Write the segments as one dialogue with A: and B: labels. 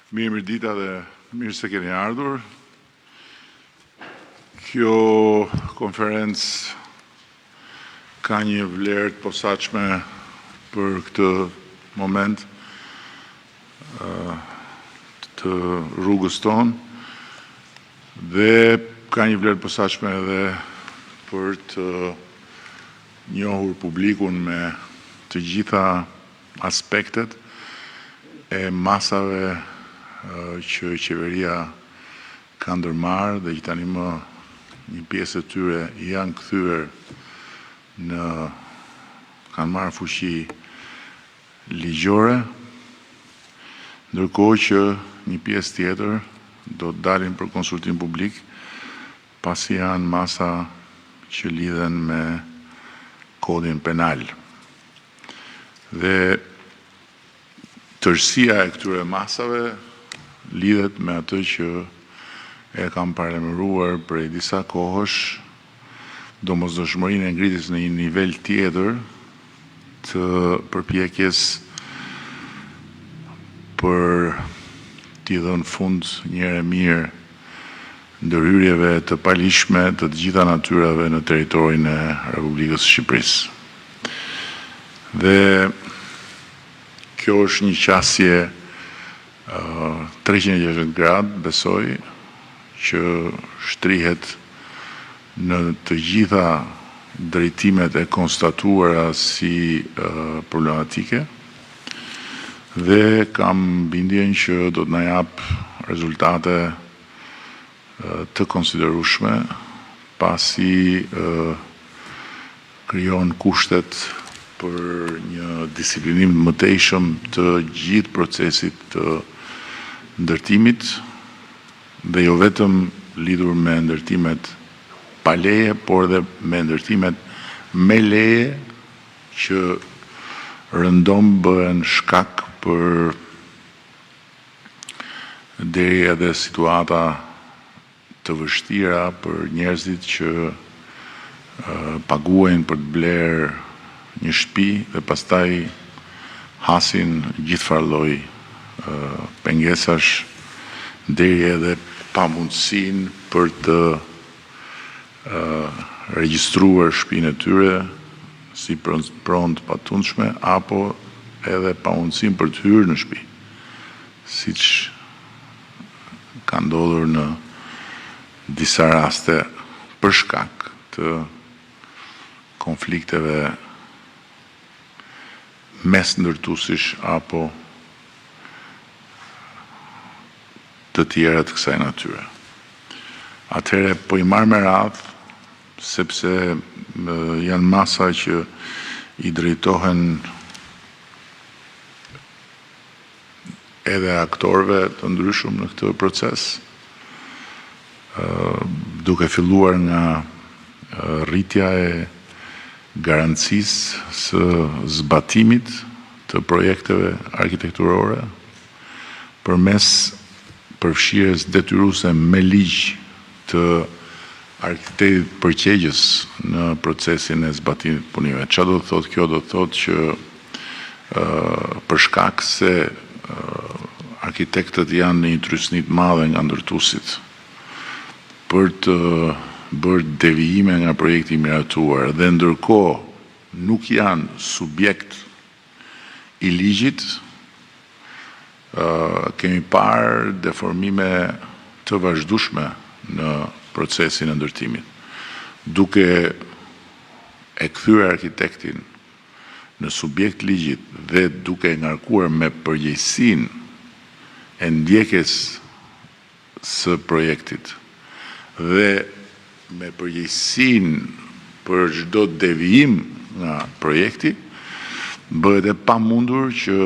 A: Mirëmërdita dhe mirë se keni ardhur. Kjo konferencë ka një vlerë të posaçme për këtë moment të rrugës tonë dhe ka një vlerë të posaçme edhe për të njohur publikun me të gjitha aspektet e masave që qeveria ka ndërmarrë dhe që tani më një pjesë e tyre janë kthyer kanë marrë fuqi ligjore, ndërkohë që një pjesë tjetër do të dalin për konsultim publik, pasi janë masa që lidhen me kodin penal. Dhe tërësia e këtyre masave lidhet me atë që e kam paremëruar prej disa kohësh, domosdoshmërinë e ngritjes në një nivel tjetër të përpjekjes për t'i dhënë fund një herë mirë ndërhyrjeve të palishme të gjitha natyrave në territorin e Republikës së Shqipërisë. Dhe kjo është një qasje 360 gradë, besoj, që shtrihet në të gjitha drejtimet e konstatuara si problematike dhe kam bindjen që do të na jap rezultate të konsiderueshme pasi krijon kushtet për një disiplinim më tejshëm të gjithë procesit të ndërtimit dhe jo vetëm lidhur me ndërtimet pa leje, por dhe me ndërtimet me leje që rëndom bëhen shkak për deri edhe situata të vështira për njerëzit që paguajnë për të blerë një shtëpi dhe pastaj hasin gjithfarë lloj pengesash deri edhe pamundësinë për të regjistruar shtëpinë e tyre si pronë të patundshme apo edhe pamundësinë për të hyrë në shtëpi, siç ka ndodhur në disa raste për shkak të konflikteve mes ndërtuesish apo të tjera të kësaj natyre. Atëherë po i marr me radhë sepse janë masa që i drejtohen edhe aktorëve të ndryshëm në këtë proces, duke filluar nga rritja e garancisë së zbatimit të projekteve arkitekturore përmes përfshirjes detyruese me ligj të arkitektit përgjegjës në procesin e zbatimit të punimeve. Çfarë do të thotë kjo? Do të thotë që për shkak se arkitektët janë në një trysni të madhe nga ndërtuesit për të bërë devijime nga projekti i miratuar dhe ndërkohë nuk janë subjekt i ligjit, kemi parë deformime të vazhdueshme në procesin e ndërtimit, duke e kthyer arkitektin në subjekt ligjit dhe duke ngarkuar me përgjegjësinë e ndjekjes së projektit dhe me përgjegjësinë për çdo devijim nga projekti, bëhet e pamundur që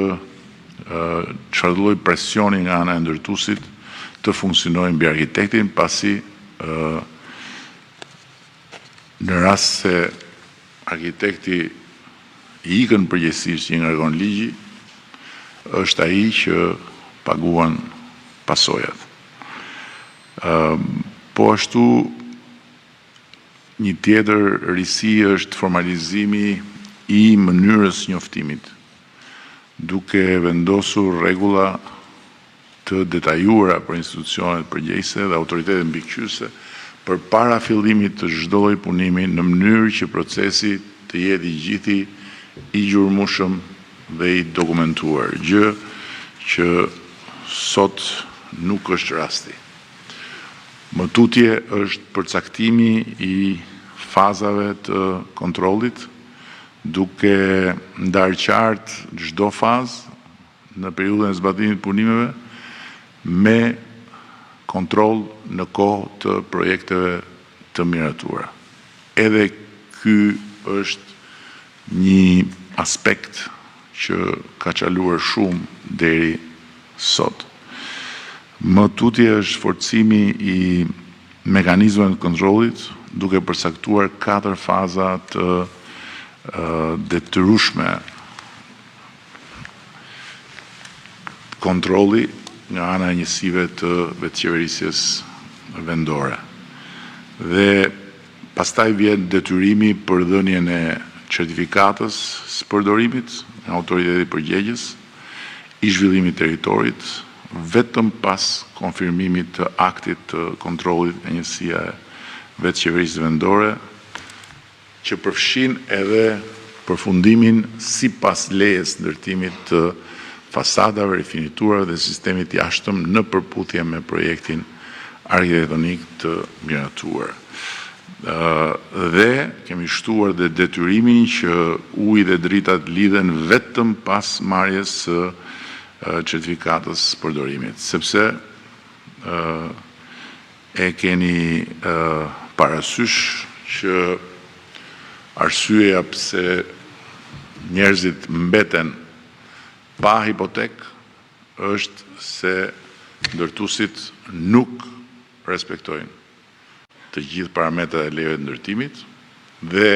A: çfarë lloj presioni nga ana e ndërtuesit të funksionojë mbi arkitektin, pasi në rast se arkitekti i ikën përgjegjësisht që ngarkon ligji, është ai që paguan pasojat. Po ashtu një tjetër risi është formalizimi i mënyrës njoftimit, duke vendosur rregulla të detajuara për institucionet përgjegjëse dhe autoritetet mbikëqyrëse përpara fillimit të çdo lloji punimi në mënyrë që procesi të jetë i gjithë i gjurmëshëm dhe i dokumentuar, gjë që sot nuk është rasti. Më tutje është përcaktimi i fazave të kontrollit, duke ndarë qartë çdo fazë në periudhën e zbatimit të punimeve me kontroll në kohë të projekteve të miratuara. Edhe ky është një aspekt që ka qaluar shumë deri sot. Më tutje është forcimi i mekanizmeve të kontrollit, duke përcaktuar 4 faza të detyrueshme kontrolli nga ana e njësive të vetëqeverisjes vendore. Dhe pastaj vjen detyrimi për dhënien e certifikatës së përdorimit nga autoriteti përgjegjës i zhvillimit të territorit, vetëm pas konfirmimit të aktit të kontrollit e njësia e vetëqeverisjes vendore, që përfshin edhe përfundimin sipas lejes ndërtimit të fasadave, rifiniturave dhe sistemit jashtëm në përputhje me projektin arkitektonik të miratuar. Dhe kemi shtuar dhe detyrimin që uji dhe dritat lidhen vetëm pas marrjes së certifikatës përdorimit, sepse e keni parasysh që arsyeja pse njerëzit mbeten pa hipotek është se ndërtuesit nuk respektojnë të gjithë parametrat e lejeve të ndërtimit dhe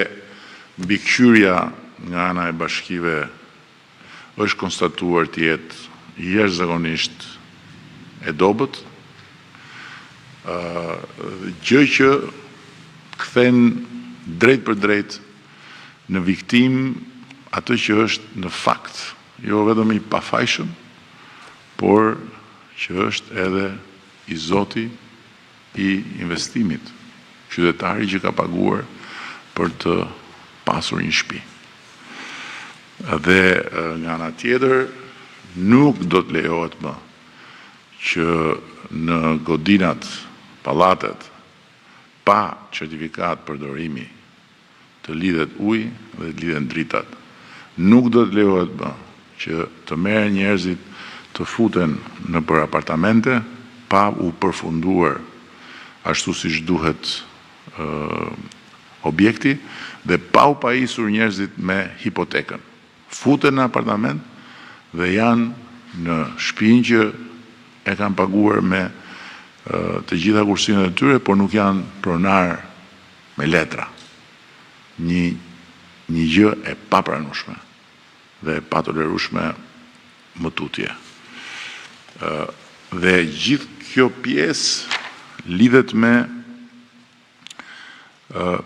A: mbikëqyrja nga ana e bashkive është konstatuar të jetë jashtëzakonisht e dobët, gjë që kthen drejt për drejt në viktim atë që është në fakt, jo vetëm i pafajshëm, por që është edhe i zoti i investimit, qytetari që ka paguar për të pasur një shtëpi. Dhe nga ana tjetër, nuk do të lejohet më që në godinat, pallatet, pa certifikat përdorimi të lidhet ujë dhe të lidhen dritat. Nuk do të lejohet më që të merren njerëzit të futen në për apartamente pa u përfunduar ashtu siç duhet objekti dhe pa u pajisur njerëzit me hipotekën. Futen në apartament dhe janë në shtëpinë që e kanë paguar me të gjitha kursime e tyre, por nuk janë pronar me letra. Një gjë e papranueshme dhe e patolerueshme më tutje. Dhe gjithë kjo pjesë lidhet me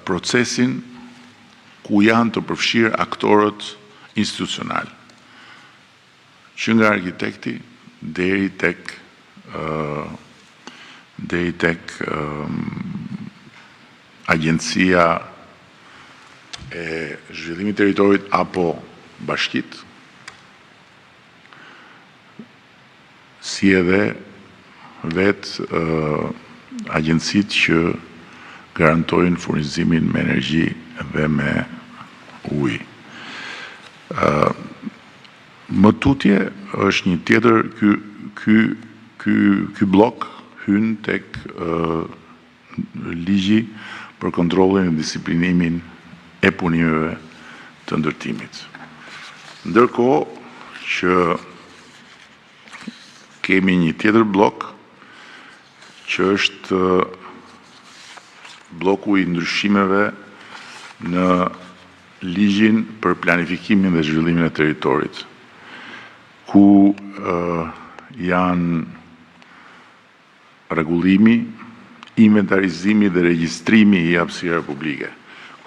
A: procesin ku janë të përfshirë aktorët institucional, që nga arkitekti deri tek Agjencia e Zhvillimit të Territorit apo bashkit, si edhe vetë agjencitë që garantojnë furnizimin me energji dhe me ujë. Më tutje është një tjetër, ky blok hyn tek ligji për kontrollin e disiplinimin e punimeve të ndërtimit. Ndërkohë që kemi një tjetër blok që është bloku i ndryshimeve në ligjin për planifikimin dhe zhvillimin e territorit, ku janë rregullimi, inventarizimi dhe regjistrimi i hapësirave publike.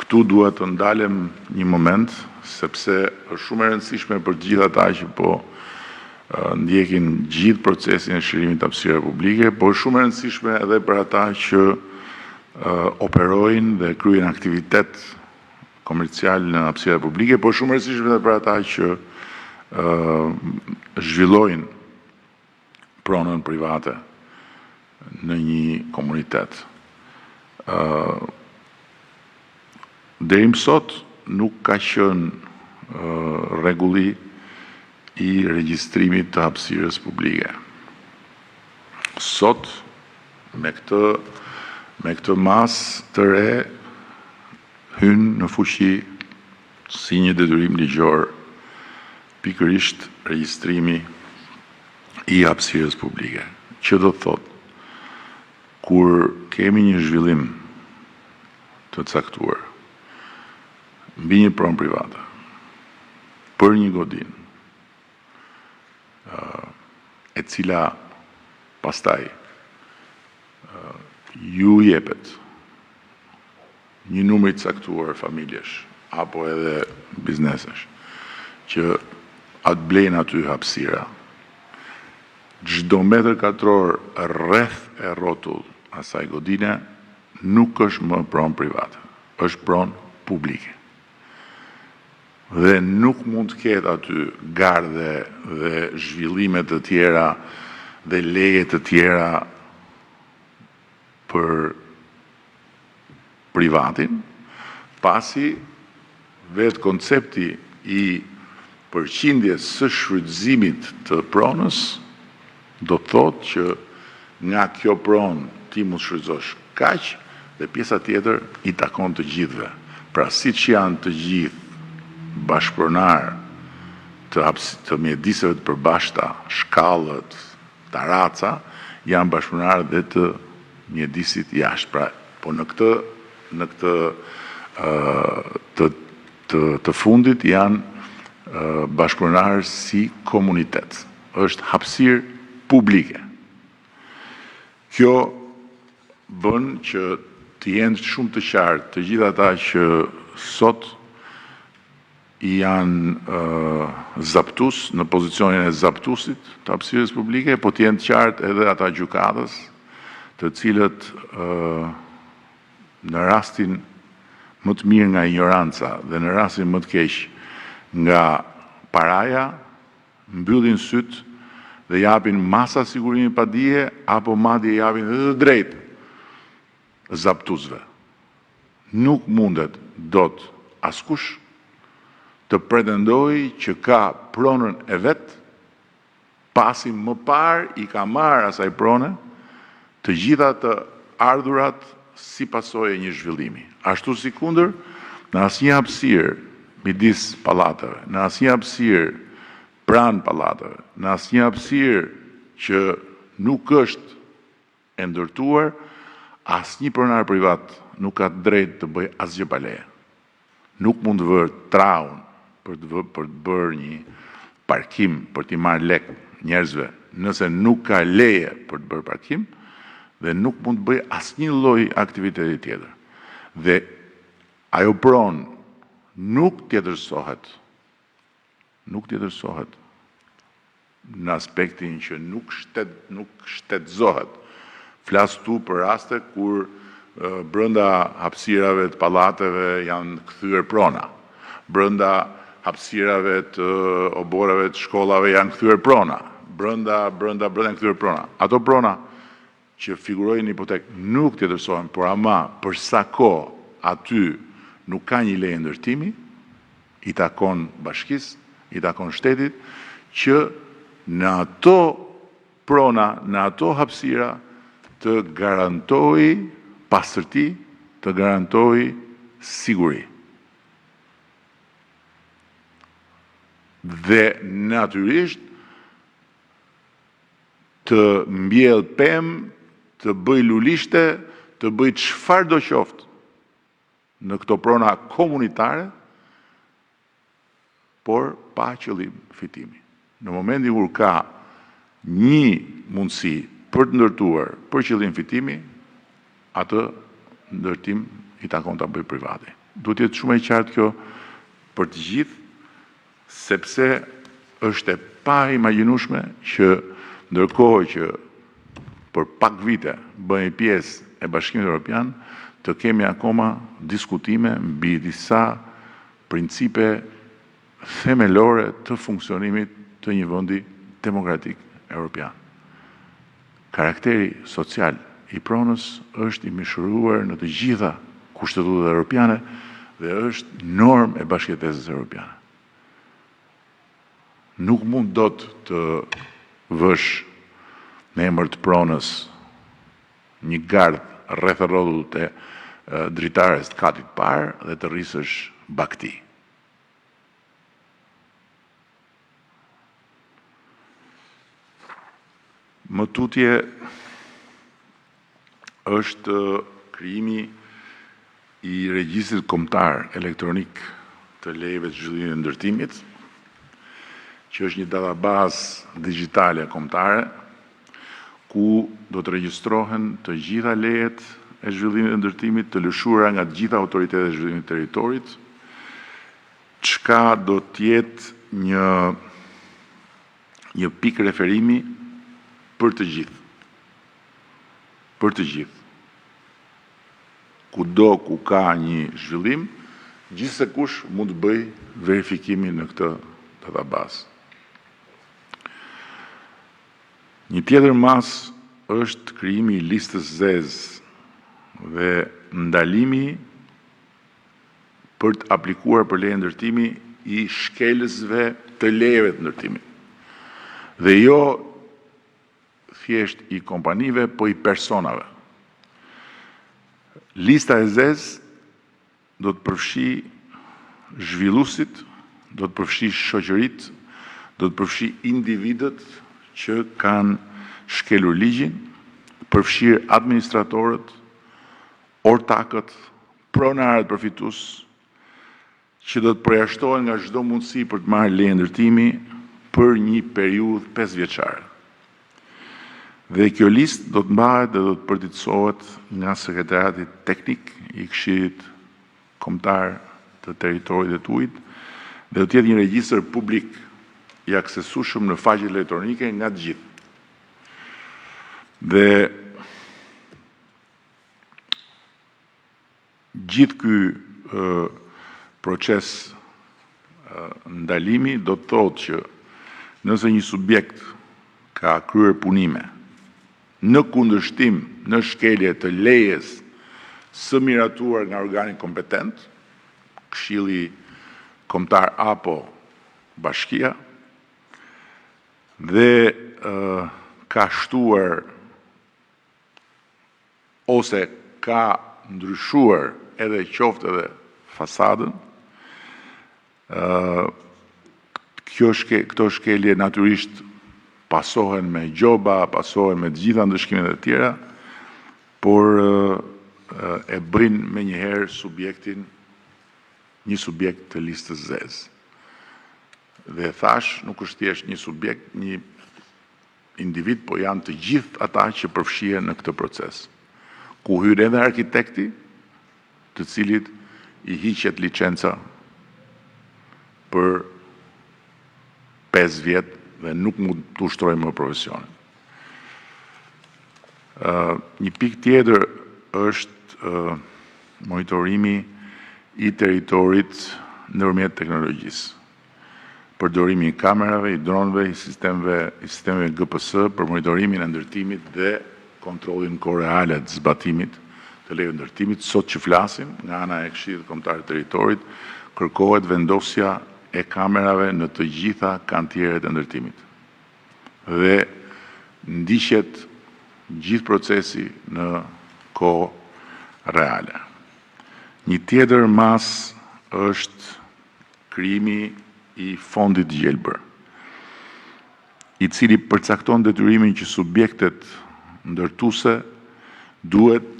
A: Këtu dua të ndalem një moment, sepse është shumë e rëndësishme për të gjithë ata që po ndjekin gjithë procesin e shërimit të hapësirave publike, por shumë e rëndësishme edhe për ata që operojnë dhe kryejnë aktivitet komercial në hapësira publike, por shumë e rëndësishme edhe për ata që zhvillojnë pronën private në një komunitet. Deri më sot nuk ka qenë rregulli i regjistrimit të hapësirës publike. Sot, me këtë masë të re, hynë në fuqi si një detyrim ligjor pikërisht regjistrimi i hapësirës publike. Që do të thotë, kur kemi një zhvillim të caktuar mbi një pronë private për një godinë, e cila pastaj ju jepet një numër i caktuar familjesh apo edhe biznesesh që atë blejnë aty hapësira, çdo metër katror rreth e rrotull asaj godine nuk është më pronë private, është pronë publike. Dhe nuk mund të ketë aty gardhe dhe zhvillime të tjera dhe leje të tjera për privatin, pasi vetë koncepti i përqindjes së shfrytëzimit të pronës do të thotë që nga kjo pronë ti mund të shfrytëzosh kaq dhe pjesa tjetër i takon të gjithëve. Pra siç janë të gjithë bashkëpronar të mjediseve të përbashkëta, shkallët, taraca, janë bashkëpronar dhe të mjedisit jashtë. Pra, po në këtë të fundit janë bashkëpronar si komunitet. Është hapësirë publike. Kjo bën që të jenë shumë të qartë të gjithë ata që sot janë zaptus në pozicionin e zaptusit të hapësirës publike, po të jenë të qartë edhe ata gjykatës, të cilët në rastin më të mirë nga ignoranca dhe në rastin më të keq nga paraja, mbyllin syt dhe japin masa sigurimi pa dije apo madje japin edhe të drejtë zaptusve. Nuk mundet dot askush të pretendoj që ka pronën e vetë, pasi më parë i ka marrë asaj prone të gjitha të ardhurat si pasojë e një zhvillimi. Ashtu si kundër, në asnjë hapësirë midis pallateve, në asnjë hapësirë pranë pallateve, në asnjë hapësirë që nuk është e ndërtuar, asnjë pronar privat nuk ka drejt të bëjë asgjë pa leje. Nuk mund të vërë traun për të bërë një parkim, për t'i marrë lek njerëzve, nëse nuk ka leje për të bërë parkim, dhe nuk mund të bëjë asnjë lloj aktiviteti tjetër. Dhe ajo pronë nuk tjetërsohet në aspektin që nuk shtetëzohet. Flas tu për raste kur brenda hapësirave të pallateve janë kthyer prona. Brenda hapësirave të oborave të shkollave janë kthyer prona. Brenda janë kthyer prona. Ato prona që figurojnë në hipotekë nuk tjetërsohen, por ama për sa kohë aty nuk ka një leje ndërtimi, i takon bashkisë, i takon shtetit, që në ato prona, në ato hapësira të garantoj pastërti, të garantoj siguri. Dhe natyrisht të mbjell pemë, të bëj lulishte, të bëj çfarë do qoftë në këto prona komunitare, por pa qëllim fitimi. Në momentin kur ka një mundësi për të ndërtuar për qëllim fitimi, atë ndërtim i takon ta bëj privati. Duhet të jetë shumë e qartë kjo për të gjithë, sepse është e pa imagjinueshme që ndërkohë që për pak vite bëhemi pjesë e Bashkimit Evropian, të kemi akoma diskutime mbi disa principe themelore të funksionimit të një vendi demokratik evropian. Karakteri social i pronës është i mishëruar në të gjitha kushtetutat evropiane dhe është normë e bashkëjetesës evropiane. Nuk mund dot të vësh në emër të pronës një gardh rreth rrodullt të dritares të katit parë dhe të rrisësh bakti. Më tutje është krijimi i regjistrit kombëtar elektronik të lejeve të zhvillimit të ndërtimit, që është një databazë digjitale kombëtare, ku do të regjistrohen të gjitha lejet e zhvillimit të ndërtimit, të lëshuara nga të gjitha autoritetet e zhvillimit të territorit, çka do të jetë një pikë referimi për të gjithë. Për të gjithë. Kudo ku ka një zhvillim, gjithsekush mund të bëj verifikimin në këtë databazë. Një tjetër mas është krijimi i listës zezë dhe ndalimi për të aplikuar për leje ndërtimi i shkelësve të lejeve të ndërtimit. Dhe jo thjesht i kompanive, po i personave. Lista e zezë do të përfshi zhvilluesit, do të përfshi shoqëritë, do të përfshi individët që kanë shkelur ligjin, përfshirë administratorët, ortakët, pronarët përfitues, që do të përjashtohen nga çdo mundësi për të marrë leje ndërtimi për një periudhë 5 vjeçare. Dhe kjo listë do të mbahet dhe do të përditësohet nga sekretariati teknik i Këshillit Kombëtar të Territorit dhe të Ujit, dhe do të jetë një regjistër publik i aksesueshëm në faqet elektronike nga të gjithë. Dhe gjithë ky proces ndalimi do të thotë që nëse një subjekt ka kryer punime në kundërshtim në shkelje të lejes së miratuar nga organi kompetent, Këshilli Kombëtar apo Bashkia, dhe ka shtuar ose ka ndryshuar edhe qoftë edhe fasadën, këto shkelje natyrisht pasohen me gjoba, pasohen me të gjitha ndëshkimet e tjera, por e bëjnë me njëherë një subjekt të listës zezë. Dhe thash, nuk është thjesht një subjekt, një individ, po janë të gjithë ata që përfshihen në këtë proces. Ku hyn edhe arkitekti, të cilit i hiqet licenca për 5 vjet dhe nuk mund të ushtrojë më profesionin. Një pikë tjetër është monitorimi i territorit nëpërmjet teknologjisë. Përdorimi i kamerave, i dronëve, i sistemeve GPS për monitorimin e ndërtimit dhe kontrollin koreale të zbatimit të lejeve ndërtimit. Sot që flasim, nga ana e Këshillit Kombëtar të Territorit, kërkohet vendosja e kamerave në të gjitha kantierët e ndërtimit. Dhe ndiqet gjithë procesi në kohë reale. Një tjetër mas është krijimi i fondit gjelbër, i cili përcakton detyrimin që subjektet ndërtuese duhet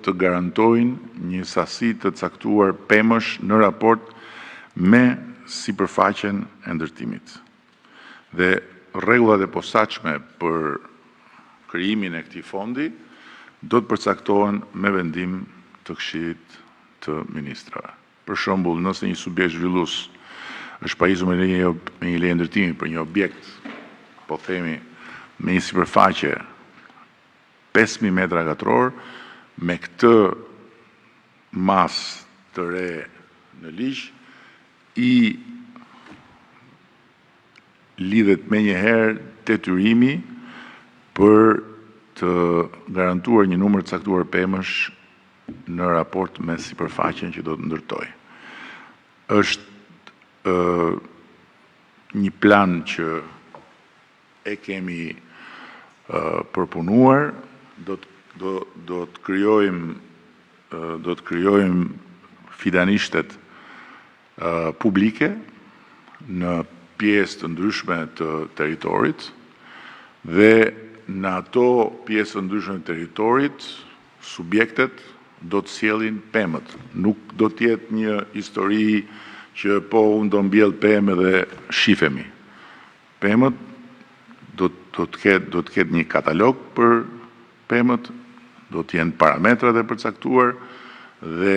A: të garantojnë një sasi të caktuar pemësh në raport me sipërfaqen e ndërtimit. Dhe rregullat e posaçme për krijimin e këtij fondi do të përcaktohen me vendim të Këshillit të Ministrave. Për shembull, nëse një subjekt zhvillues është pajisur me një leje ndërtimi për një objekt, po themi, me një sipërfaqe 5.000 metra katror, me këtë mas të re në ligj, i lidhet me njëherë detyrimi për të garantuar një numër të caktuar pemësh në raport me sipërfaqen që do të ndërtoj. Është një plan që e kemi përpunuar, do të krijojmë fidanishtet publike në pjesë të ndryshme të territorit dhe në ato pjesë të ndryshme të territorit subjektet do të sjellin pemët. Nuk do të jetë një histori që po unë do mbjell pemë dhe shifemi. Pemët do të ketë një katalog për pemët, do të jenë parametrat e përcaktuar dhe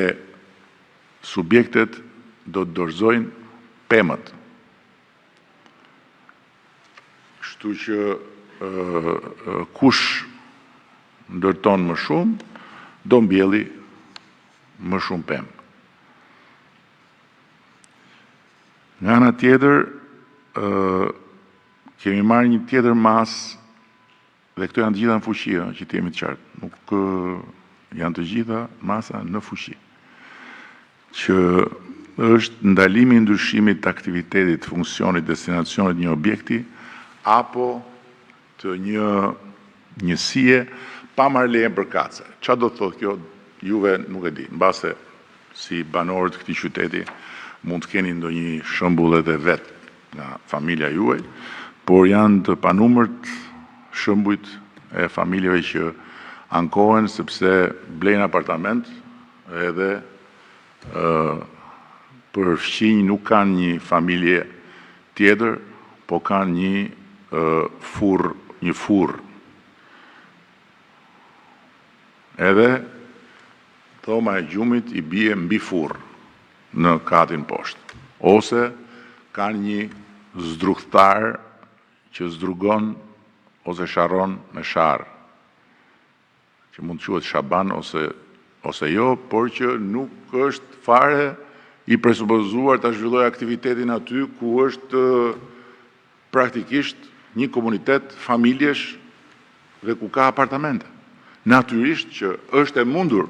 A: subjektet do të dorëzojnë pemët. Kështu që kush ndërton më shumë, do mbjelli më shumë pemë. Nga ana tjetër, kemi marrë një tjetër masë, dhe këto janë të gjitha në fuqi, që të jemi të qartë. Nuk janë të gjitha masa në fuqi. Që është ndalimi i ndryshimit të aktivitetit, funksionit, destinacionit një objekti, apo të një njësie pa marrë lejen përkatëse. Çfarë do të thotë kjo? Juve nuk e di. Mbase si banorët të këtij qyteti mund të keni ndonjë shembull edhe vet nga familja juaj, por janë të panumërt shembujt e familjeve që ankohen sepse blejnë apartament edhe për fqinj nuk kanë një familje tjetër, po kanë një furr. Edhe thoma e gjumit i bie mbi furr në katin poshtë. Ose kanë një zdrugtar që zdrugon ose sharron me sharr, që mund të quhet shaban ose jo, por që nuk është fare i presupozuar ta zhvillojë aktivitetin aty ku është praktikisht një komunitet familjesh dhe ku ka apartamente. Natyrisht që është e mundur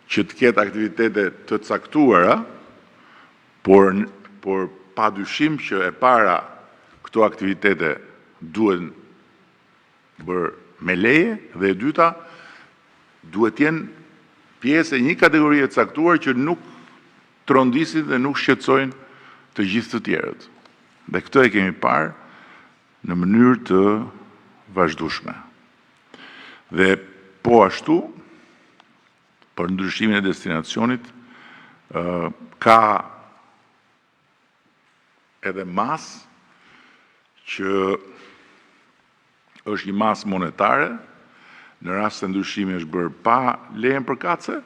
A: që të ketë aktivitete të caktuara, por pa dyshim që e para këto aktivitete duhen bërë me leje dhe e dyta duhet jenë pjesë e një kategorie të caktuar që nuk trondisin dhe nuk shqetësojnë të gjithë të tjerët. Dhe këtë e kemi parë në mënyrë të vazhdueshme. Dhe po ashtu, për ndryshimin e destinacionit, ka edhe masë që është një masë monetare, në rast se ndryshimi është bërë pa lejen përkatëse,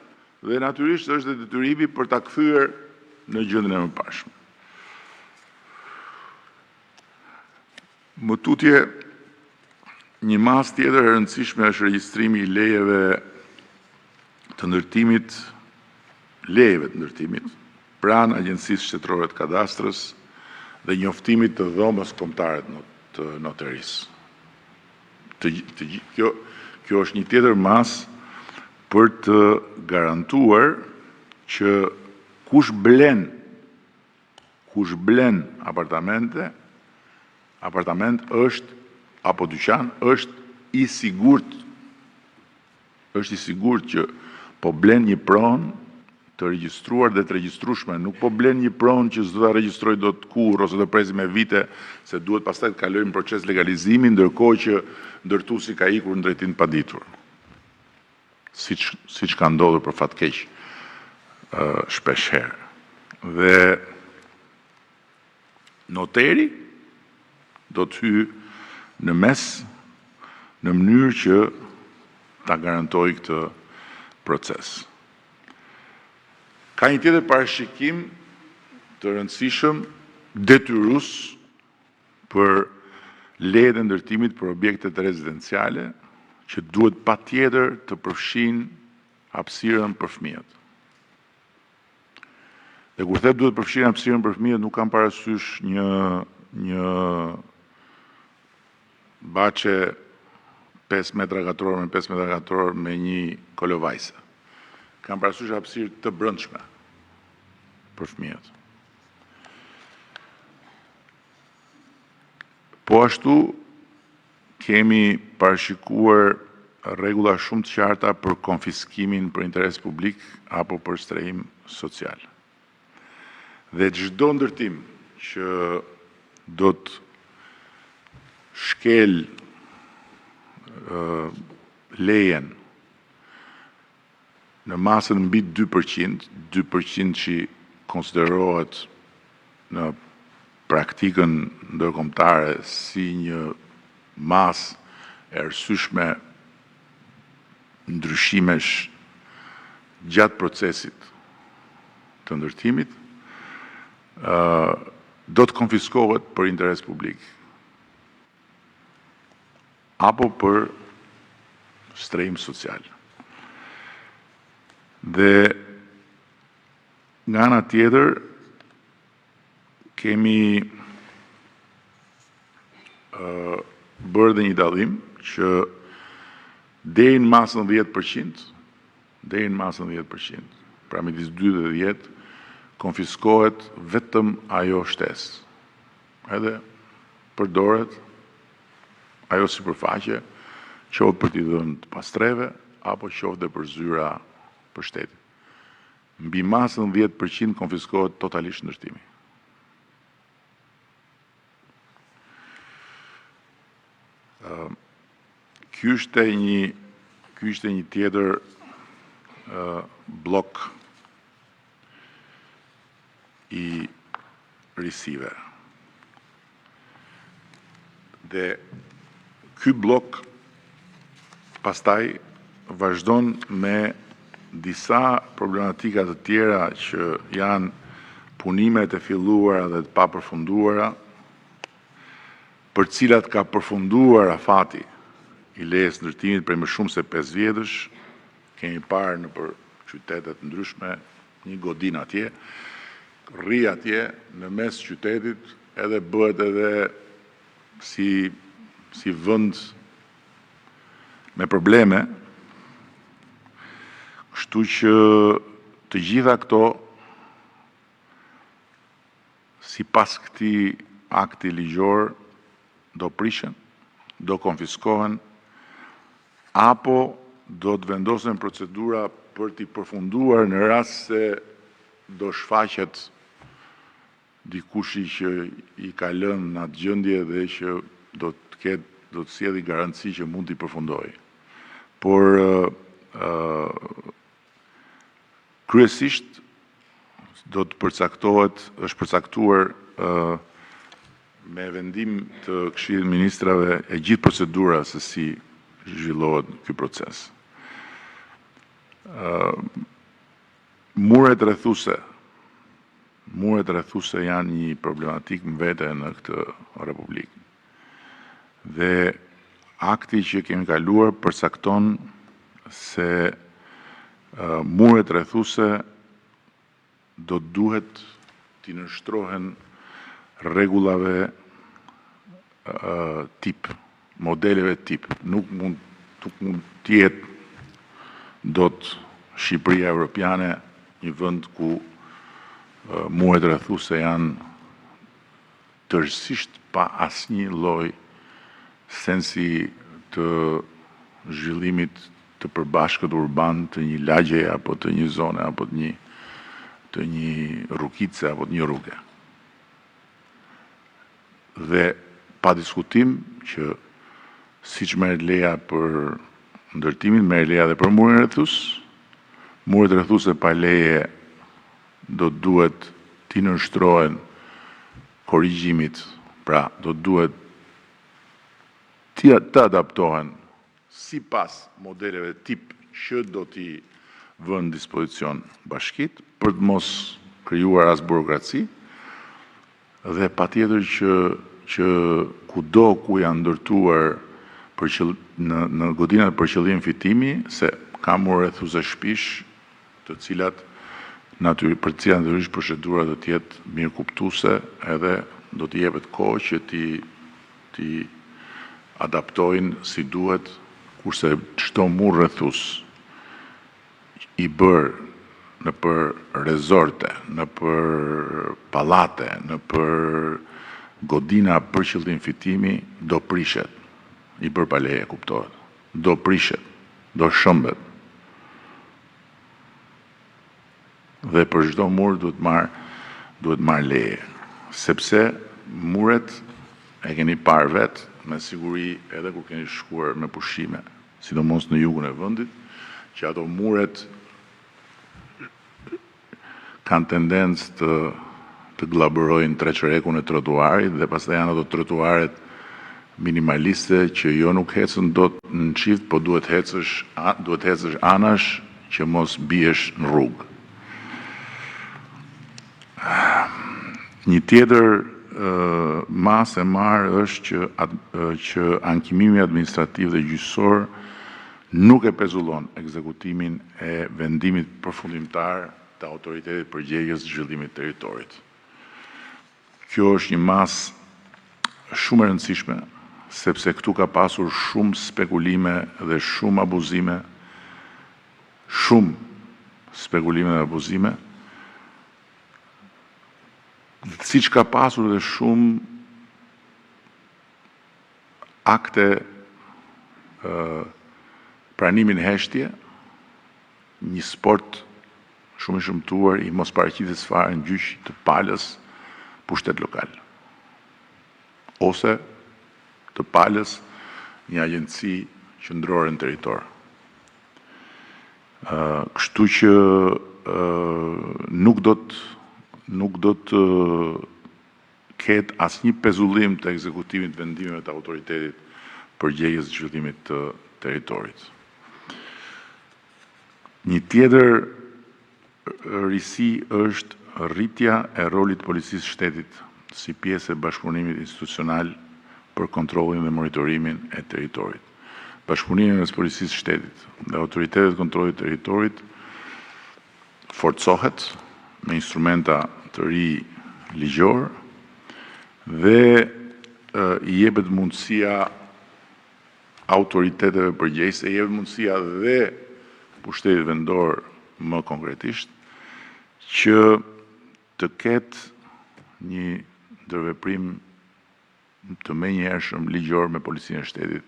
A: dhe natyrisht është dhe detyrimi për ta kthyer në gjendjen e mëparshme. Më tutje, një masë tjetër e rëndësishme është regjistrimi i lejeve të ndërtimit, pranë Agjencisë Shtetërore të Kadastrës dhe njoftimit të dhomës kombëtare të notarisë. Kjo është një tjetër masë për të garantuar që kush blen apartament është apo dyqan është i sigurt që po blen një pronë të regjistruar dhe të regjistrueshme, nuk po blen një pronë që s'do ta regjistroj dot kurrë ose do presim me vite se duhet pastaj të kalojmë proces legalizimi, ndërkohë që ndërtuesi ka ikur në drejtim të paditur. Siç ka ndodhur për fat keq shpesh herë. Dhe noteri do të hyjë në mes në mënyrë që ta garantojë këtë proces. Ka një tjetër parashikim të rëndësishëm detyrus për lejet e ndërtimit për objektet rezidenciale që duhet patjetër të përfshin hapësirën për fëmijët. Dhe kur them duhet përfshin hapësirën për fëmijët, nuk kam parasysh një baçe 5 metra katror me 5 metra katror me një kolovajse. Kam parasysh hapësirë të brendshme për fëmijët. Po ashtu kemi parashikuar rregulla shumë të qarta për konfiskimin për interes publik apo për strehim social. Dhe çdo ndërtim që do të shkel lejen në masën mbi 2%, 2% që konsiderohet në praktikën ndërkombëtare si një masë e arsyeshme ndryshimesh gjatë procesit të ndërtimit, do të konfiskohet për interes publik apo për strehim social. Dhe nga ana tjetër kemi bërë dhe një dallim që deri në masën 10%, pra midis 2 dhe 10, konfiskohet vetëm ajo shtesë. Edhe përdoret ajo sipërfaqe, qoftë për t'i dhënë të pastreve apo qoftë për zyra për shtetin. Mbi masën 10% konfiskohet totalisht ndërtimi. Ky ishte një tjetër blok i risive. Dhe ky blok pastaj vazhdon me disa problematika të tjera që janë punimet e filluara dhe të papërfunduara, për cilat ka përfunduar afati i lejes ndërtimit prej më shumë se 5 vjetësh. Kemi parë në për qytetet ndryshme, një godin atje, rri atje në mes qytetit, edhe bëhet edhe si vend me probleme, kështu që të gjitha këto sipas këtij akti ligjor do prishen, do konfiskohen, apo do të vendosen procedura për t'i përfunduar në rast se do shfaqet dikushi që i ka lënë në atë gjendje dhe që do të sjellë garanci që mund t'i përfundojë. Por kryesisht do të është përcaktuar me vendim të Këshillit të Ministrave e gjithë procedura se si zhvillohet ky proces. Muret rrethuese janë një problematik më vete në këtë Republikë. Dhe akti që kemi kaluar përcakton se muret rrethuese do duhet t'i nënshtrohen rregullave tip, modeleve tip. Nuk mund t'jetë dot Shqipëria Evropiane një vend ku muret rrethuese janë tërësisht pa asnjë lloj sensi të zhvillimit të përbashkët urban të një lagje apo të një zone apo të një rrukice apo të një rruge. Dhe pa diskutim që siç merret leja për ndërtimin, merret leja dhe për murin rrethues. Muret rrethuese pa leje do duhet t'i nënshtrohen korrigjimit, pra do duhet të adaptohen sipas modeleve tip që do t'i vënë në dispozicion bashkitë për të mos krijuar as burokraci dhe patjetër që kudo ku janë ndërtuar në godinat për qëllim fitimi, se ka mure rrethuese shtëpish, të cilat për të cilat natyrisht procedura do të jetë mirëkuptuese, edhe do të jepet kohë që ti adaptojnë si duhet, kurse çdo mur rrethues i bërë në për rezorte, në për pallate, në për godina për qëllim fitimi, do prishet. I bërë pa leje, kuptohet. Do prishet, do shëmbet. Dhe për çdo mur duhet marr leje. Sepse muret e keni parë vetë, me siguri edhe kur keni shkuar me pushime, sidomos në jugun e vendit, që ato muret kanë tendencë të glabërojnë treqërekun e trotuarit dhe pastaj janë ato trotuaret minimaliste që jo nuk hecën dot në çift, po duhet hecësh anash që mos biesh në rrugë. Një tjetër masë e marë është që ankimimi administrativ dhe gjyqësor nuk e pezullon ekzekutimin e vendimit përfundimtar të autoritetit përgjegjës zhvillimit territorit. Kjo është një masë shumë e rëndësishme, sepse këtu ka pasur shumë spekulime dhe shumë abuzime, siç ka pasur dhe shumë akte pranimin heshtje, një sport shumë i shëmtuar i mos paraqitjes fare në gjyq të palës pushtet lokal, ose të palës një agjenci qendrore në territor. Kështu që nuk do të ketë asnjë pezullim të ekzekutimit vendimeve të autoritetit përgjegjës zhvillimit të territorit. Një tjetër risi është rritja e rolit të policisë shtetit si pjesë e bashkëpunimit institucional për kontrollin dhe monitorimin e territorit. Bashkëpunimi mes policisë shtetit dhe autoritetet kontrollit të territorit forcohet me instrumenta të ri ligjor dhe i jepet mundësia autoriteteve përgjegjëse, i jepet mundësia dhe pushtetit vendor më konkretisht që të ketë një ndërveprim të menjëhershëm ligjor me policinë e shtetit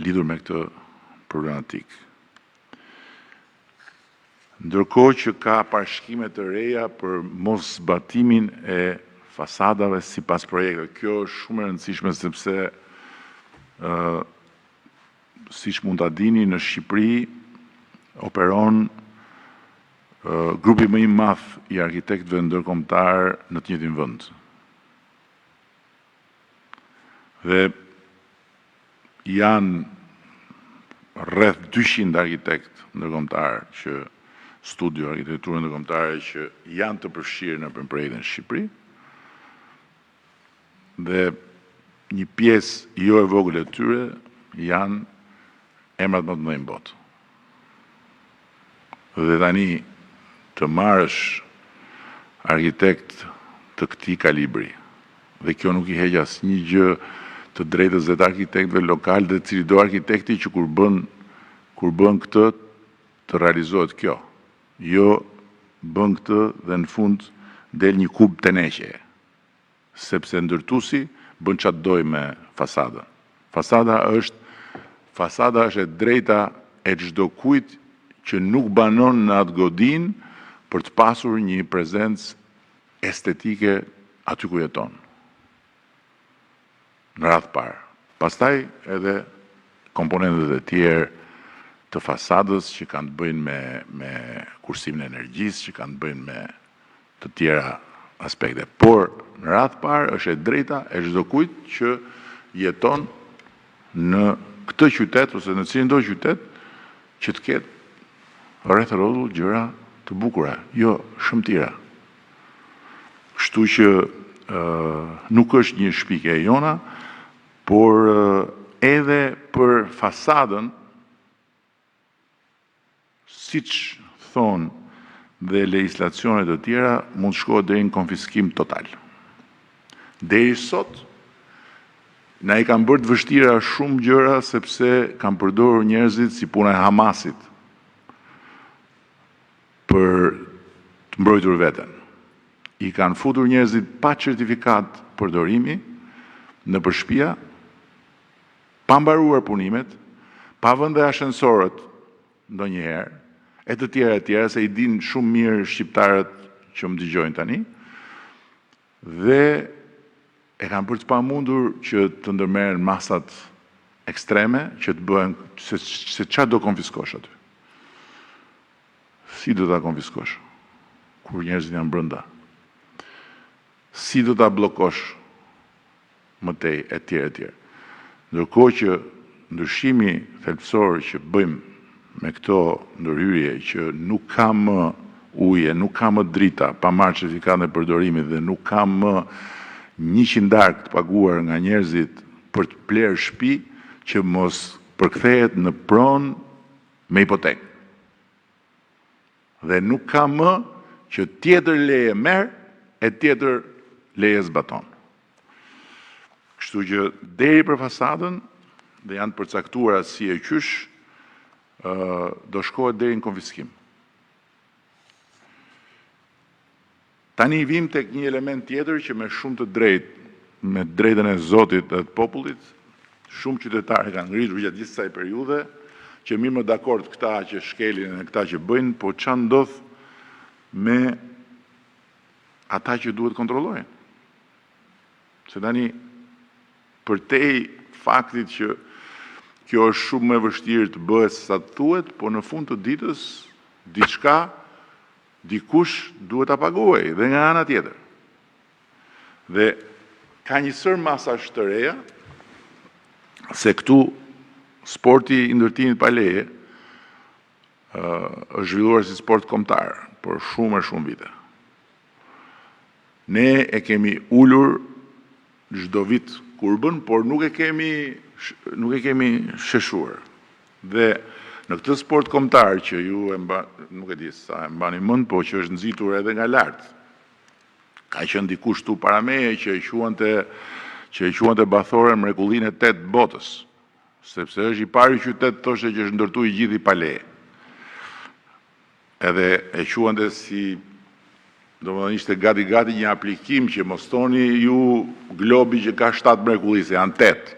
A: lidhur me këtë problematikë. Ndërkohë që ka parashikime të reja për mos zbatimin e fasadave sipas projekteve. Kjo është shumë e rëndësishme sepse siç mund ta dini, në Shqipëri operon grupi më i madh i arkitektëve ndërkombëtar në të njëjtin vend. Dhe janë rreth 200 arkitektë ndërkombëtar që studio arkitekturë ndërkombëtare që janë të përfshirë në projektin në Shqipëri. Dhe një pjesë jo e vogël e tyre janë emrat më të mëdhenj në botë. Dhe tani të marrësh arkitekt të këtij kalibri, dhe kjo nuk i heq asnjë gjë të drejtës dhe të arkitektëve lokal, dhe cili do arkitekti që kur bën këtë të realizohet kjo. Jo bën këtë dhe në fund del një kub teneqe, sepse ndërtuesi bën çfarë doj me fasadën. Fasada është e drejta e çdo kujt që nuk banon në atë godin për të pasur një prezencë estetike aty ku jeton. Në radhë parë. Pastaj edhe komponentet e tjerë të fasadës që kanë të bëjnë me kursimin e energjisë, që kanë të bëjnë me të tjera aspekte. Por në radhë parë është e drejta e çdo kujt që jeton në këtë qytet ose në cilin do qytet që të ketë rreth rrotull gjëra të bukura, jo shëmtira. Kështu Kështu që nuk është një shpike e jona, por edhe për fasadën, siç thonë dhe legislacionet të tjera, mund shkohet deri në konfiskim total. Deri sot, na i kanë bërë të vështira shumë gjëra sepse kanë përdorur njerëzit si puna e Hamasit për të mbrojtur veten. I kanë futur njerëzit pa certifikat përdorimi në shtëpia, pa mbaruar punimet, pa vende ashensorët ndonjëherë, e të tjera, se i dinë shumë mirë shqiptarët që më dëgjojnë tani, dhe e kanë bërë të pamundur që të ndërmerren masat ekstreme, që të bëhen, se çfarë do konfiskosh aty? Si do ta konfiskosh? Kur njerëzit janë brenda? Si do ta bllokosh mëtej e tjerë? Ndërkohë që ndryshimi thelbësor që bëjmë me këto ndërhyrje që nuk ka më uje, nuk ka më drita pa marrë certifikatën e përdorimit dhe nuk ka më 100 darkë të paguar nga njerëzit për të plerë shtëpi që mos përkthehet në pronë me hipotekë. Dhe nuk ka më që tjetër leje merr e tjetër leje zbaton. Kështu që deri për fasadën dhe janë të përcaktuara si e qysh, do shkohet deri në konfiskim. Tani vim tek një element tjetër që me shumë të drejtë, me drejtën e Zotit dhe të popullit, shumë qytetarë kanë ngritur gjatë gjithë kësaj periudhe, që mirë më dakord këta që shkelin e këta që bëjnë, po çfarë ndodh me ata që duhet kontrollojnë? Se tani përtej faktit që kjo është shumë më vështirë të bëhet se sa të thuhet, po në fund të ditës diçka dikush duhet ta paguajë dhe nga ana tjetër. Dhe ka një sër masash të reja se këtu sporti i ndërtimit pa leje është zhvilluar si sport kombëtar për shumë vite. Ne e kemi ulur çdo vit kurbën, por nuk e kemi sheshuar. Dhe në këtë sport kombëtar që ju nuk e di sa e mbani mend, po që është nxitur edhe nga lart. Ka qenë dikush këtu para meje që e quante Bathore mrekullinë e 8 botës, sepse është i pari qytet thoshte që është ndërtuar i gjithë i pa leje. Edhe e quante si, domethënë ishte gati një aplikim që mos thoni ju globi që ka 7 mrekulli, se janë 8.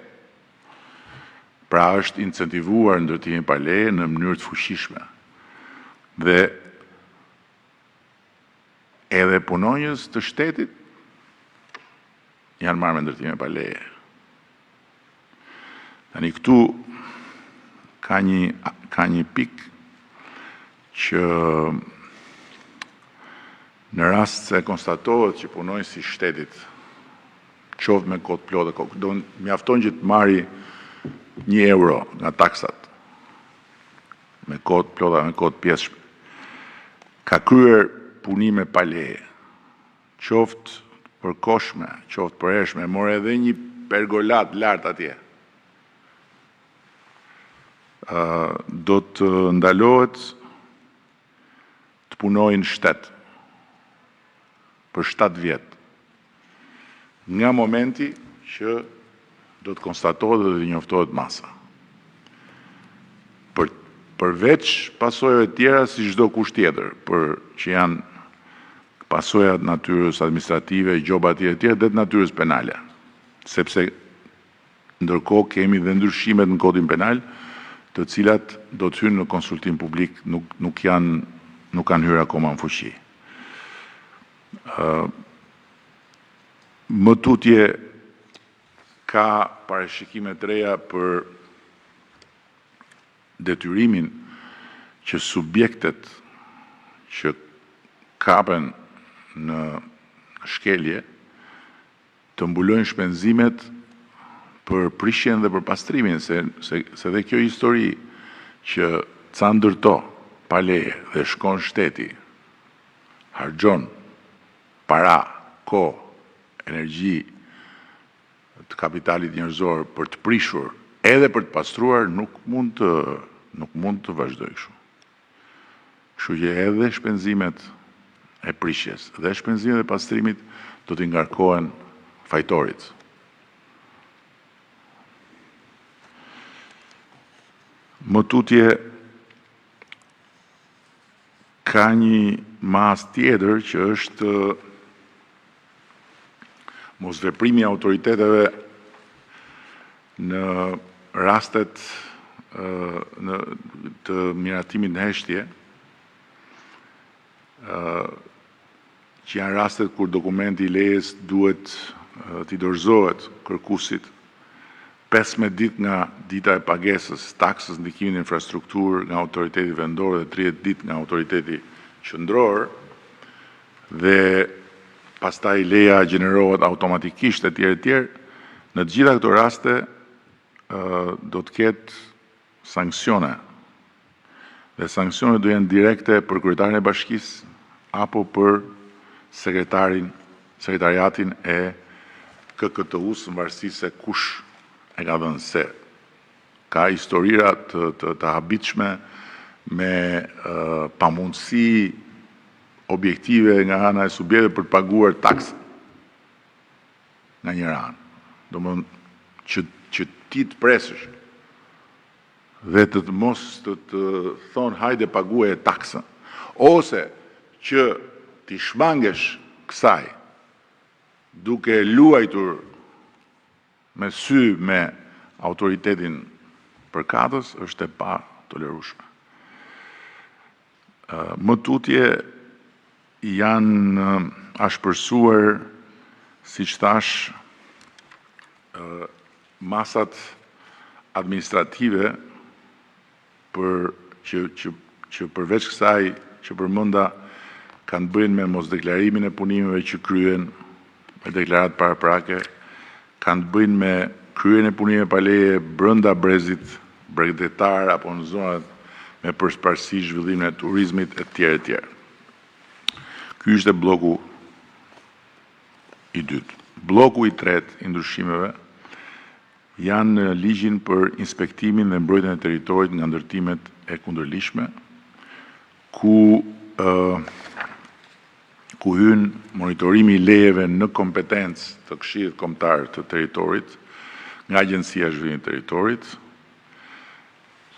A: Pra është incentivuar ndërtimi pa leje në mënyrë të fuqishme. Dhe edhe punonjës të shtetit janë marrë me ndërtime pa leje. Tani këtu ka një pikë që në rast se konstatohet që punonjës i shtetit qoftë me kohë të plotë, do mjafton që të marri 1 euro nga taksat me kohë të plota, me kohë të pjesshme, ka kryer punime pa leje, qoftë përkohshme, qoftë përhershme, more edhe një pergolat lart atje. Do të ndalohet të punojnë në shtet për 7 vjet. Nga momenti që do të konstatohet dhe të njoftohet masa. Përveç pasojave tjera si çdo kusht tjetër, që janë pasojat natyrës administrative, gjoba tjera dhe të natyrës penale. Sepse ndërkohë kemi dhe ndryshimet në kodin penal, të cilat do të hynë në konsultim publik, nuk kanë hyrë akoma në fuqi. Më tutje ka parashikime të reja për detyrimin që subjektet që kapen në shkelje të mbulojnë shpenzimet për prishjen dhe për pastrimin, se dhe kjo histori që ca ndërto pa leje dhe shkon shteti, harxhon para kohë, energji të kapitalit njerëzor për të prishur edhe për të pastruar nuk mund të vazhdoj kështu. Kështu që edhe shpenzimet e prishjes dhe shpenzimet e pastrimit do t'i ngarkohen fajtorit. Më tutje ka një mas tjetër që është mosveprimi i autoriteteve në rastet të miratimit në heshtje, që janë rastet kur dokumenti i lejes duhet t'i dorëzohet kërkuesit 15 ditë nga dita e pagesës, taksës ndikimin në infrastrukturë nga autoriteti vendor dhe 30 ditë nga autoriteti qendror, dhe pastaj leja gjenerohet automatikisht e tjerë, në të gjitha këto raste do të ketë sanksione. Dhe sanksionet do jenë direkte për kryetarin e bashkisë apo për sekretariatin e KKTU-s në varësi se kush e ka dhënë se. Ka historira të habitshme me pamundësi objektive nga ana e subjektit për të paguar taksë nga një anë. Domethënë që ti të presësh dhe të mos të thonë hajde paguaje taksën, ose që ti shmangesh kësaj duke luajtur me sy me autoritetin përkatës, është e pa tolerueshme. Më tutje janë ashpërsuar, siç thash, masat administrative që përveç kësaj që përmenda kanë bëjnë me mosdeklarimin e punimeve që kryen me deklarat paraprake, kanë bëjnë me kryen e punimeve pa leje brenda brezit bregdetar apo në zonat me përparësi zhvillimin e turizmit e tjerë. Ky ishte bloku i dytë. Bloku i tretë i ndryshimeve janë në ligjin për inspektimin dhe mbrojtjen e territorit nga ndërtimet e kundërligjshme, ku hyn monitorimi i lejeve në kompetencë të Këshillit Kombëtar të Territorit nga Agjencia e Zhvillimit të Territorit,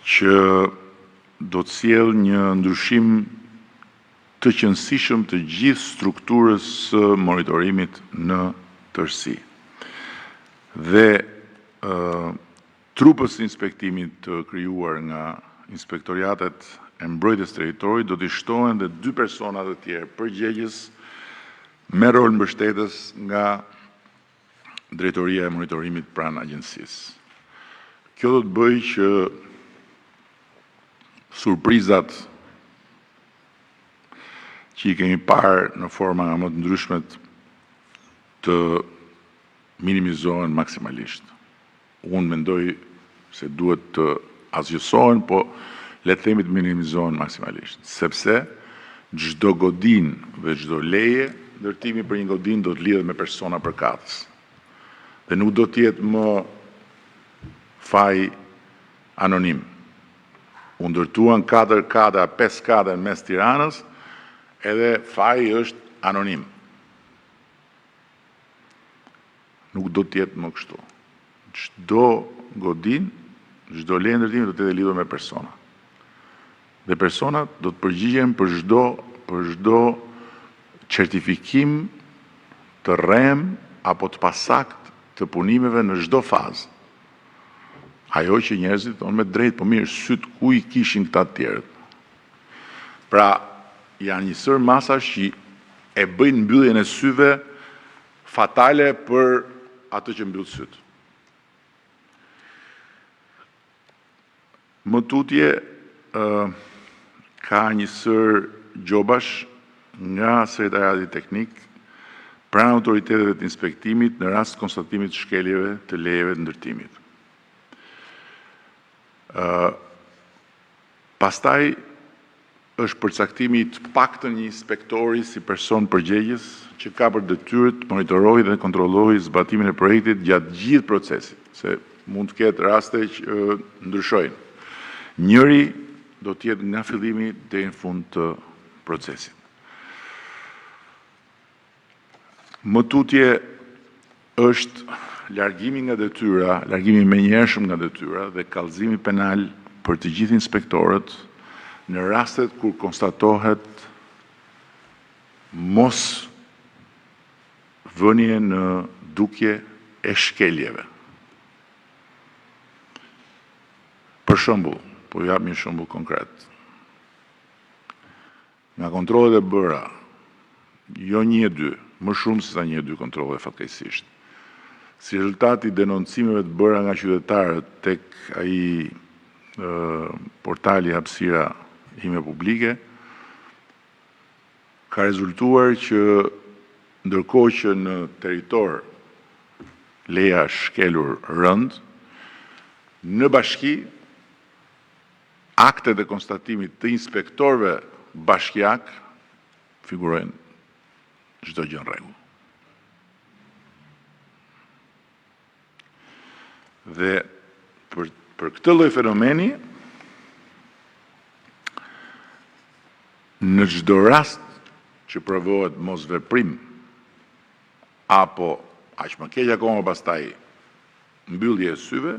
A: që do të sjellë një ndryshim të qëndrueshëm të gjithë strukturës së monitorimit në tërësi. Dhe trupës së inspektimit të krijuar nga inspektoriatet e mbrojtjes territorit do t'i shtohen dhe 2 persona të tjerë përgjegjës me rol mbështetës nga Drejtoria e Monitorimit pranë agjencisë. Kjo do të bëjë që surprizat që i kemi parë në forma nga më të ndryshmet të minimizohen maksimalisht. Unë mendoj se duhet të asgjësohen, po le të themi të minimizohen maksimalisht, sepse çdo godinë dhe çdo leje, ndërtimi për një godinë do të lidhet me persona përkatës. Dhe nuk do të jetë më faj anonim. U ndërtuan 4 kada, 5 kada në mes Tiranës, edhe faji është anonim. Nuk do të jetë më kështu. Çdo godinë, çdo leje ndërtimi do të jetë lidhur me persona. Dhe personat do të përgjigjen për çdo certifikim të rrem apo të pasakt të punimeve në çdo fazë. Ajo që njerëzit thonë me drejt, po mirë, syt ku i kishin këta të tjerët. Pra, janë një sër masash që e bëjnë mbylljen e syve fatale për atë që mbyll syt. Më tutje ka një sër gjobash nga Sekretariati Teknik pranë autoriteteve të inspektimit në rast konstatimit të shkeljeve të lejeve të ndërtimit. Pastaj është përcaktimi të paktën një inspektori si person përgjegjës që ka për detyrë të monitorojë dhe kontrollojë zbatimin e projektit gjatë gjithë procesit, se mund të ketë raste që ndryshojnë. Njëri do të jetë nga fillimi deri në fund të procesit. Më tutje është largimi nga detyra, largimi menjëhershëm nga detyra dhe kallëzimi penal për të gjithë inspektorët në rastet kur konstatohet mos vënie në dukje e shkeljeve. Për shembull, po jap një shembull konkret. Nga kontrollet e bëra, jo 1-2, më shumë se sa 1-2 kontrolle fatkeqësisht. Si rezultati i denoncimeve të bëra nga qytetarët tek ai portali hapësira ime publike, ka rezultuar që ndërkohë që në territor leja shkelur rënd, në bashki, aktet e konstatimit të inspektorëve bashkiak figurojnë çdo gjë në rregull. Dhe për këtë lloj fenomeni, në çdo rast që provohet mos veprim, apo aq më keq akoma pastaj mbyllje e syve,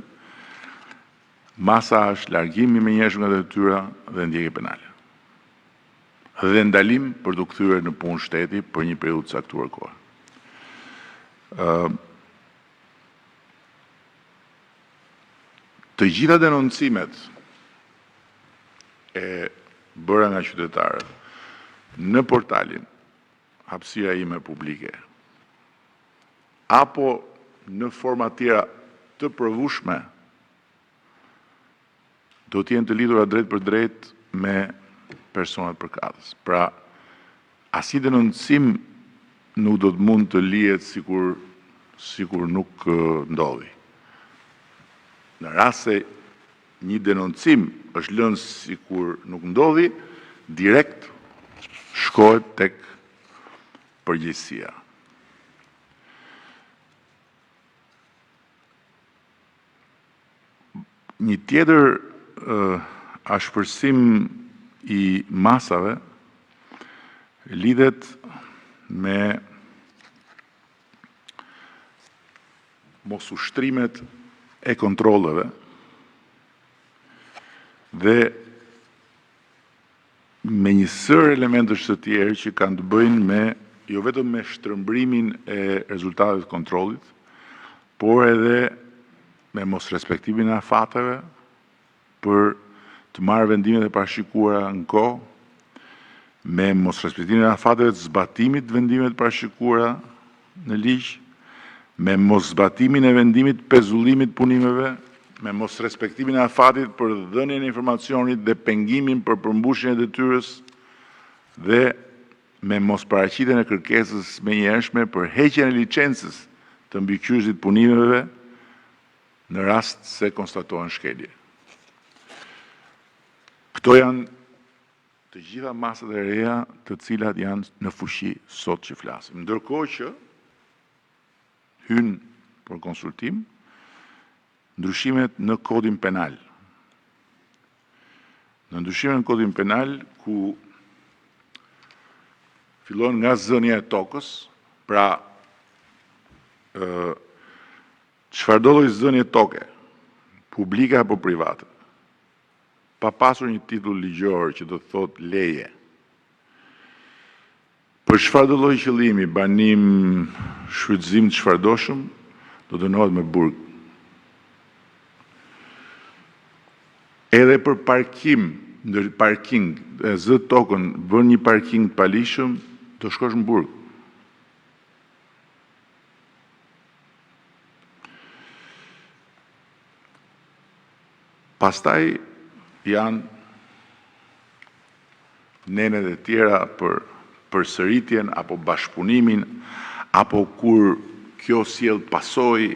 A: masa është largimi menjëhershëm nga detyra dhe ndjekje penale. Dhe ndalim për të kthyer në punë shteti për një periudhë të caktuar kohe. Të gjitha denoncimet e bëra nga qytetarët në portalin hapësira ime publike apo në forma tjera të provueshme do të jenë të lidhura drejt për drejt me personat përkatës. Pra, asnjë denoncim nuk do të mund të lihet sikur nuk ndodhi. Në rast se një denoncim është lënë sikur nuk ndodhi, direkt shkohet tek përgjegjësia. Një tjetër ashpërsim i masave lidhet me mosushtrimet e kontrolleve dhe me një sër elementësh të tjerë që kanë të bëjnë me jo vetëm me shtrëmbrimin e rezultateve të kontrollit, por edhe me mos respektimin e afateve për të marrë vendimet e parashikuara në kohë, me mos respektimin e afateve të zbatimit të vendimeve të parashikuara në ligj, me mos zbatimin e vendimit të pezullimit punimeve, me mos respektimin e afatit për dhënien e informacionit dhe pengimin për përmbushjen e detyrës dhe me mos paraqitjen e kërkesës menjëhershme për heqjen e licencës të mbikëqyrësit punimeve në rast se konstatohen shkelje. Këto janë të gjitha masat e reja të cilat janë në fuqi sot që flasim. Ndërkohë që hynë për konsultim ndryshimet në kodin penal. Në ndryshimet në kodin penal, ku fillon nga zënia e tokës, pra çfarëdo lloj zënie toke, publike apo private, pa pasur një titull ligjor që do të thotë leje, për çfarëdo lloj qëllimi, banim, shfrytëzim të çfarëdoshëm, do dënohet me burg. Edhe për parking, zë tokën, bën një parking të palishëm, do shkosh në burg. Pastaj janë nenet e tjera për përsëritjen apo bashkëpunimin, apo kur kjo sjell pasojë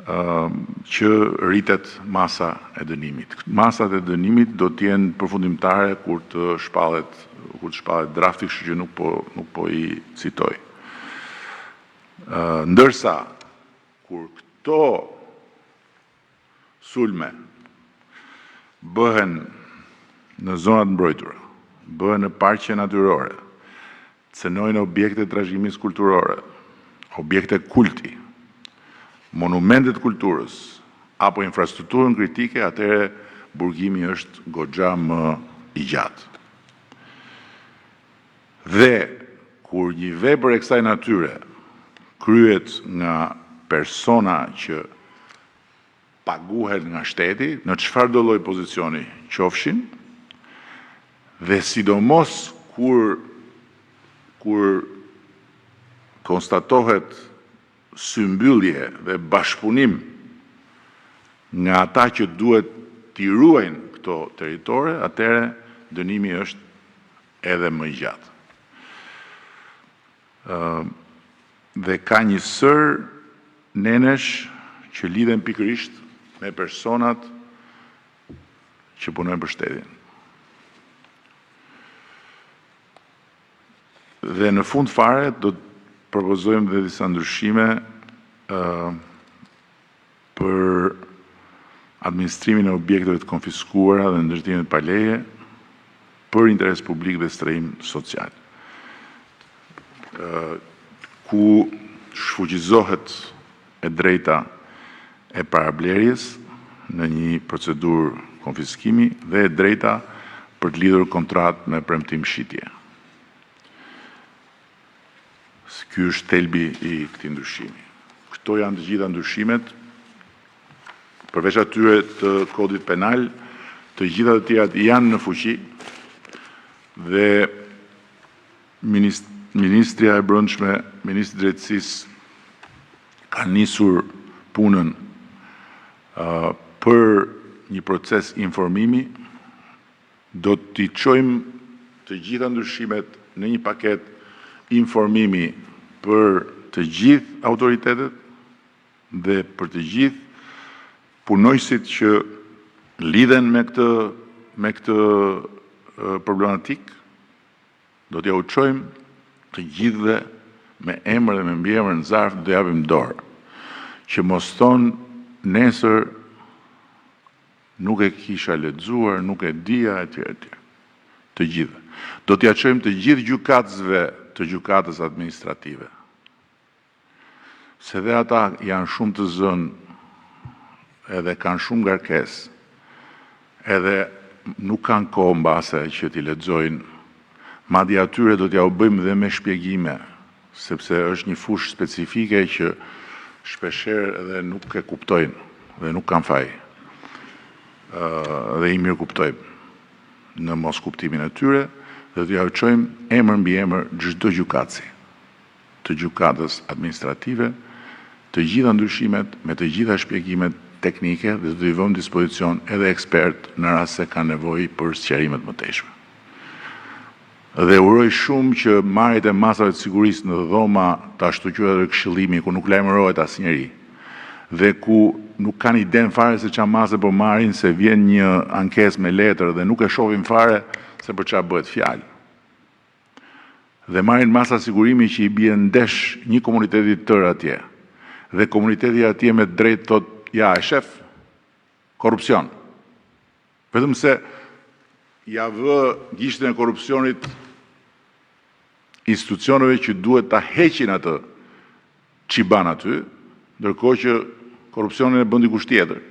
A: që rritet masa e dënimit. Masat e dënimit do t'jenë përfundimtare kur të shpallet drafti, kështu që nuk po i citoj. Ndërsa kur këto sulme bëhen në zonat mbrojtura, bëhen në parqe natyrore, cënojnë objekte trashëgimisë kulturore, objekte kulti, monumentet kulturës, apo infrastrukturën kritike, atëre burgimi është goxha më i gjatë. Dhe kur një vepër e kësaj natyre kryet nga persona që paguhen nga shteti, në çfarë do lloj pozicioni qofshin, dhe sidomos kur konstatohet symbyllje dhe bashkëpunim nga ata që duhet t'i ruajnë këto territore, atëre dënimi është edhe më i gjatë. Dhe ka një sër nenesh që lidhen pikërisht me personat që punojnë për shtetin. Dhe në fund fare do të propozojmë dhe disa ndryshime për administrimin e objekteve të konfiskuara dhe ndërtimet pa leje për interes publik dhe strehim social. Ku shfuqizohet e drejta e parablerjes në një procedurë konfiskimi dhe e drejta për të lidhur kontratë me premtim shitje. Ky është thelbi i këtij ndryshimi. Këto janë të gjitha ndryshimet, përveç atyre të kodit penal, të gjitha të tjerat janë në fuqi dhe Ministria e Brendshme, Ministri i Drejtësisë ka nisur punën për një proces informimi. Do t'i çojmë të gjitha ndryshimet në një paket informimi për të gjithë autoritetet dhe për të gjithë punojësit që lidhen me këtë problematik. Do t'ja uçojmë të gjithëve me emër dhe me mbiemër në zarf, do japim dorë, që mos thonë nesër nuk e kisha lexuar, nuk e dija etj. Të gjithë. Do t'ja çojmë të gjithë gjykatësve të gjykatës administrative. Se dhe ata janë shumë të zënë edhe kanë shumë ngarkesë, edhe nuk kanë kohë mbase që t'i lexojnë. Madje atyre do t'ja u bëjmë dhe me shpjegime, sepse është një fushë specifike që shpeshherë edhe nuk e kuptojnë dhe nuk kanë faj. Dhe i mirë kuptojmë në mos kuptimin e tyre, dhe t'ja uçojmë emër mbi emër çdo gjykatësi të gjykatës administrative, të gjitha ndryshimet me të gjitha shpjegimet teknike dhe do t'i vëmë dispozicion edhe ekspert në rast se kanë nevojë për sqarimet më teshme. Dhe uroj shumë që marrjet e masave të sigurisë në dhoma të ashtu quajtur këshillimi, ku nuk lajmërohet asnjëri dhe ku nuk kanë iden fare se çfarë mase po marrin, se vjen një ankesë me letër dhe nuk e shohin fare se për çfarë bëhet fjalë. Dhe marrin masa sigurimi që i bie ndesh një komuniteti të tërë atje. Dhe komuniteti atje me drejt thot, ja e shef, korrupsion. Vetëm se ja vë gishtin e korrupsionit institucioneve që duhet ta heqin atë çiban aty, ndërkohë që korrupsionin e bën dikush tjetër.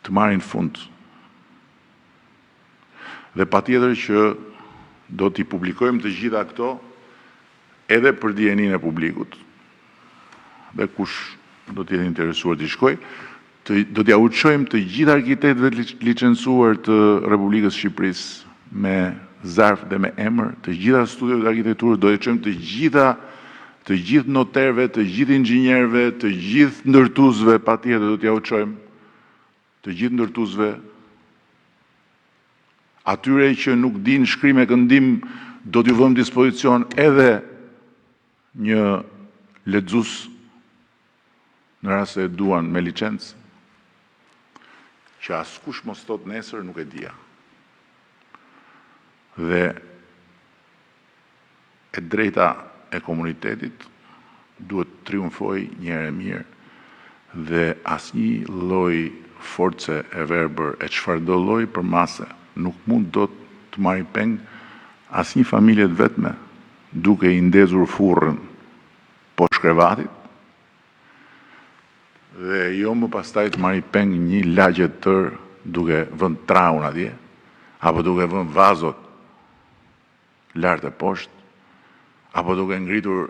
A: Të marrin fund. Dhe patjetër që do t'i publikojmë të gjitha këto edhe për dijenin e publikut. Dhe kush do t'jetë interesuar t'i shkoj, do t'ja uçojmë të gjithë arkitektëve licencuar të Republikës së Shqipërisë me zarf dhe me emër, të gjitha studiot të arkitekturës, do t'i çojmë të gjithë noterëve, të gjithë inxhinierëve, të gjithë ndërtuesve, patjetër do t'ja uçojmë të gjithë ndërtuesve, atyre që nuk din shkrim e këndim, do t'ju vëmë dispozicion edhe një lexues në rast se duan me licencë, që askush mos thot nesër nuk e dija. Dhe e drejta e komunitetit duhet triumfoj një herë mirë dhe asnjë lloj force e verbër e çfarëdo lloji për mase nuk mund dot të marrë peng asnjë familje të vetme duke i ndezur furrën poshtë krevatit dhe jo më pastaj të marrë peng një lagje të tërë duke vënë traun atje apo duke vënë vazot lart e poshtë apo duke ngritur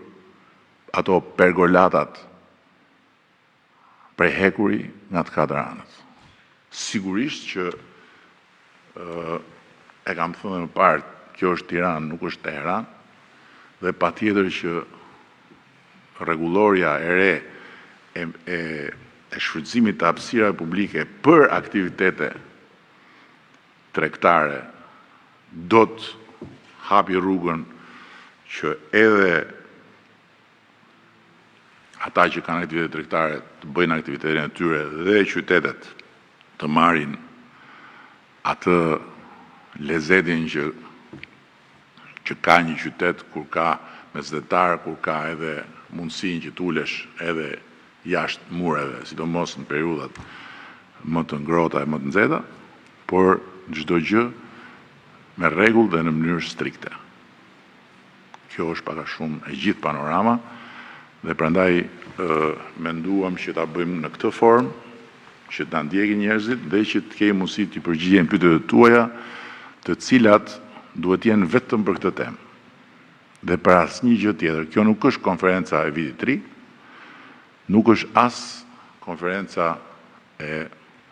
A: ato pergolatat prej hekuri nga të katër anët. Sigurisht që e kam thënë më parë, kjo është Tiranë, nuk është Teheran, dhe patjetër që rregulloria e re e shfrytëzimit të hapësirave publike për aktivitete tregtare do të hapi rrugën që edhe ata që kanë aktivitete tregtare të bëjnë aktivitetin e tyre dhe qytetet të marrin atë lezetin që ka një qytet kur ka mesdhetar, kur ka edhe mundësinë që t'ulesh edhe jashtë mureve, sidomos në periudhat më të ngrohta e më të nxehta, por çdo gjë me rregull dhe në mënyrë strikte. Kjo është pak a shumë e gjithë panorama dhe prandaj menduam që ta bëjmë në këtë formë, që ta ndjekin njerëzit dhe që të kemi mundësi të përgjigjen pyetjeve tuaja, të cilat duhet jenë vetëm për këtë temë. Dhe për asnjë gjë tjetër. Kjo nuk është konferenca e vitit të ri, nuk është as konferenca e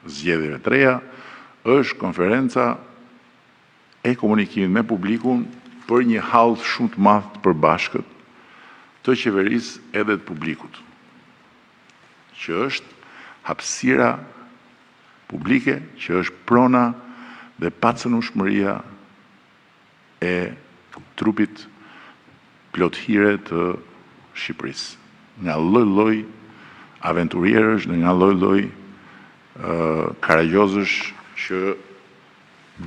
A: zgjedhjeve të reja, është konferenca e komunikimit me publikun për një hall shumë të madh të përbashkët të qeverisë edhe të publikut, që është hapësira publike, që është prona dhe pacënueshmëria e trupit plot hire të Shqipërisë. Nga lloj-lloj aventurierësh dhe nga lloj-lloj karagjozësh që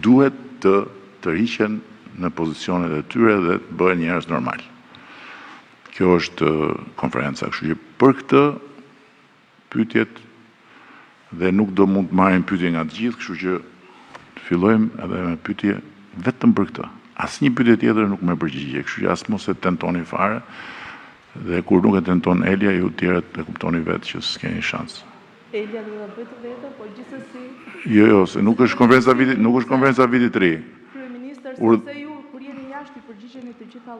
A: duhet të tërhiqen në pozicionet e tyre dhe të bëhen njerëz normal. Kjo është konferenca, kështu që për këtë pyetjet dhe nuk do mund të marrim pyetje nga të gjithë, kështu që të fillojmë edhe me pyetje vetëm për këtë. Asnjë pyetje tjetër nuk më përgjigje, kështu që as mos e tentoni fare. Dhe kur nuk e tenton Elia, ju tjerët e kuptoni vetë që s'keni shans.
B: Elia do ta bëjë vetë, por gjithsesi.
A: Jo, se nuk është konferenca vitit, nuk është konferenca vitit të ri.
B: Kryeministër, sepse ju kur jeni jashtë i përgjigjeni të gjitha